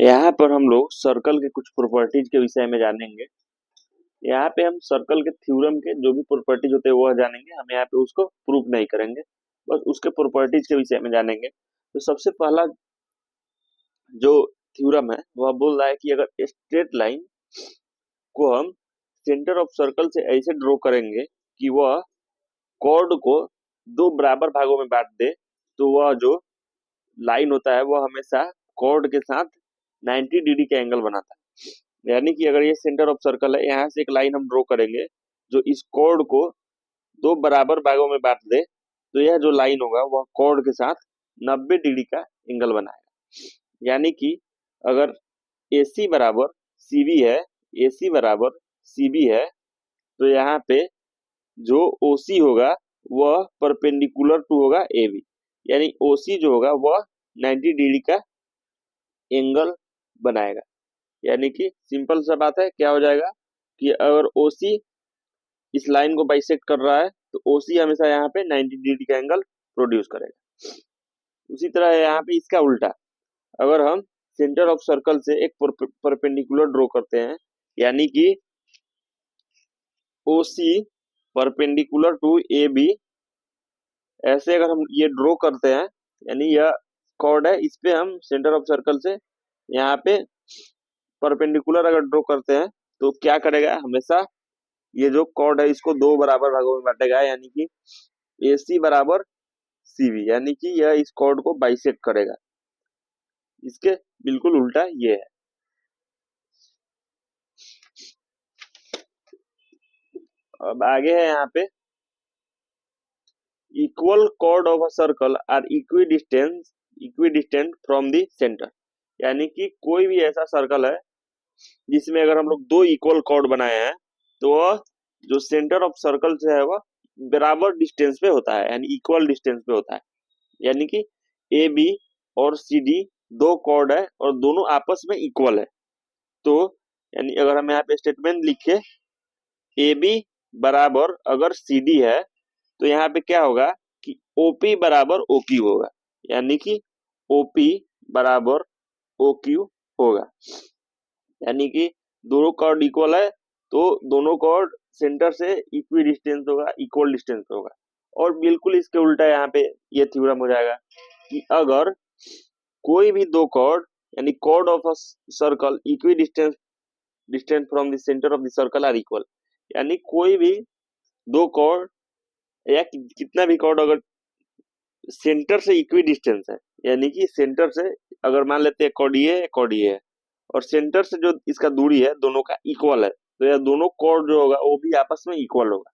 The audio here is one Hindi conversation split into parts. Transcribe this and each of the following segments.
यहाँ पर हम लोग सर्कल के कुछ प्रॉपर्टीज के विषय में जानेंगे। यहाँ पे हम सर्कल के थ्योरम के जो भी प्रॉपर्टीज होते हैं वह जानेंगे। हम यहाँ पे उसको प्रूव नहीं करेंगे, बस उसके प्रॉपर्टीज के विषय में जानेंगे। तो सबसे पहला जो थ्योरम है वह बोल रहा है कि अगर स्ट्रेट लाइन को हम सेंटर ऑफ सर्कल से ऐसे ड्रॉ करेंगे कि वह कॉर्ड को दो बराबर भागों में बांट दे, तो वह जो लाइन होता है वह हमेशा कॉर्ड के साथ 90 डिग्री का एंगल बनाता है। यानी कि अगर ये सेंटर ऑफ सर्कल है, यहाँ से एक लाइन हम ड्रॉ करेंगे जो इस कॉर्ड को दो बराबर भागों में बांट दे, तो यह जो लाइन होगा वह कॉर्ड के साथ 90 डिग्री का एंगल बनाएगा। यानी कि अगर AC बराबर CB है, AC बराबर CB है, तो यहाँ पे जो OC होगा वह परपेंडिकुलर टू होगा AB। यानी OC जो होगा वह 90 डिग्री का एंगल बनाएगा। यानी कि सिंपल सा बात है, क्या हो जाएगा कि अगर OC इस लाइन को बाइसेक्ट कर रहा है तो OC हमेशा यहाँ पे 90 डिग्री का एंगल प्रोड्यूस करेगा। उसी तरह यहाँ पे इसका उल्टा, अगर हम सेंटर ऑफ सर्कल से एक परपेंडिकुलर ड्रॉ करते हैं, यानी कि OC परपेंडिकुलर टू AB, ऐसे अगर हम ये ड्रॉ करते हैं, यानी यह कॉर्ड है, इस पे हम सेंटर ऑफ सर्कल से यहाँ पे परपेंडिकुलर अगर ड्रॉ करते हैं तो क्या करेगा, हमेशा ये जो कॉर्ड है इसको दो बराबर भागों में बांटेगा। यानी कि AC बराबर CB, यानी कि यह इस कॉर्ड को बाइसेक्ट करेगा। इसके बिल्कुल उल्टा ये है। अब आगे है यहाँ पे, equal chord of a circle are equidistant from the centre. यानी कि कोई भी ऐसा सर्कल है जिसमें अगर हम लोग दो इक्वल कॉर्ड बनाए हैं, तो वह जो सेंटर ऑफ सर्कल से है वह बराबर डिस्टेंस पे होता है, यानी इक्वल डिस्टेंस पे होता है। यानी कि AB और CD दो कॉर्ड है और दोनों आपस में इक्वल है। तो यानी अगर हम यहाँ पे स्टेटमेंट लिखे AB बराबर अगर CD है, तो यहाँ पे क्या होगा कि OP बराबर OQ होगा। यानी कि OP बराबर OQ होगा। यानी कि दोनों कॉर्ड इक्वल है तो दोनों कॉर्ड सेंटर से इक्वी डिस्टेंस होगा, इक्वल डिस्टेंस होगा। और बिल्कुल इसके उल्टा यहाँ पे ये थ्योरम हो जाएगा कि अगर कोई भी दो कॉर्ड, यानी chord of a circle equidistance from the centre of the circle are equal. यानी कोई भी दो कॉर्ड या कितना भी कॉर्ड अगर सेंटर से इक्वी डिस्टेंस है, यानी कि सेंटर से अगर मान लेते हैं कॉर्ड ये है और सेंटर से जो इसका दूरी है दोनों का इक्वल है, तो यह दोनों कॉर्ड जो होगा वो भी आपस में इक्वल होगा।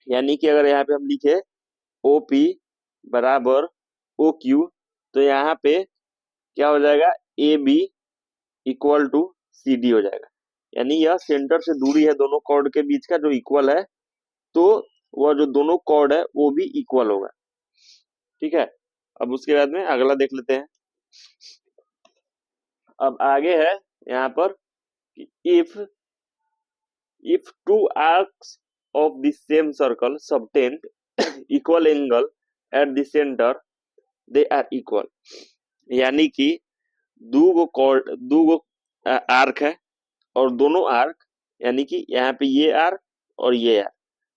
यानी कि अगर यहाँ पे हम लिखे OP बराबर OQ, तो यहाँ पे क्या हो जाएगा, AB इक्वल टू CD हो जाएगा। यानी यह सेंटर से दूरी है दोनों कॉर्ड के बीच का जो इक्वल है, तो वह जो दोनों कॉर्ड है वो भी इक्वल होगा। ठीक है, अब उसके बाद में अगला देख लेते हैं। अब आगे है यहाँ पर कि if two arcs of the same circle subtend equal angle at the center, they are equal। यानी कि दो आर्क है और दोनों आर्क, यानी कि यहाँ पे ये आर्क और ये आर्क,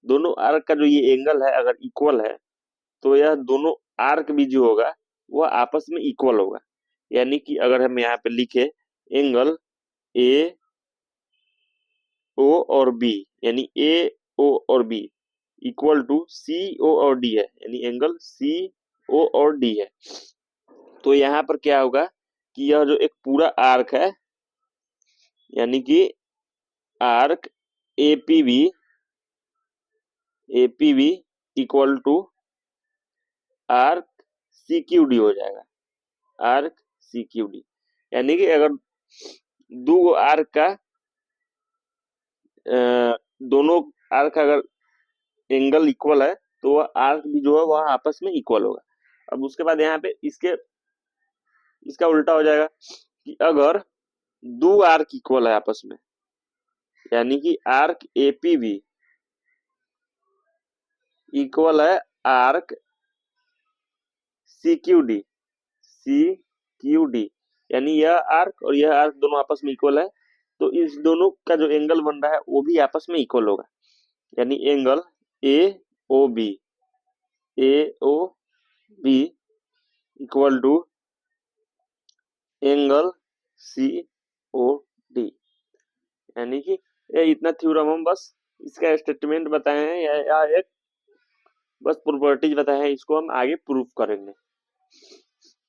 दोनों आर्क का जो ये एंगल है अगर इक्वल है, तो यह दोनों आर्क भी जो होगा वह आपस में इक्वल होगा। यानी कि अगर हम यहाँ पे लिखे एंगल AO और B, यानी AO और B इक्वल टू CO और D है, यानी एंगल CO और D है, तो यहाँ पर क्या होगा कि यह जो एक पूरा आर्क है, यानी कि arc APB equal to arc CQD हो जाएगा, आर्क CQD। यानी कि अगर दो आर्क का दोनों आर्क का अगर एंगल इक्वल है तो वह आर्क भी जो है वह आपस में इक्वल होगा। अब उसके बाद यहाँ पे इसका उल्टा हो जाएगा कि अगर दो आर्क इक्वल है आपस में, यानी कि आर्क APB इक्वल है आर्क CQD यानी यह आर्क और यह आर्क दोनों आपस में इक्वल है, तो इस दोनों का जो एंगल बन रहा है वो भी आपस में इक्वल होगा। यानी angle A O B, A O B equal to angle C O D. यानी कि ये इतना थ्योरम हम बस इसका स्टेटमेंट बताए हैं या एक बस प्रॉपर्टीज बताए हैं, इसको हम आगे प्रूफ करेंगे।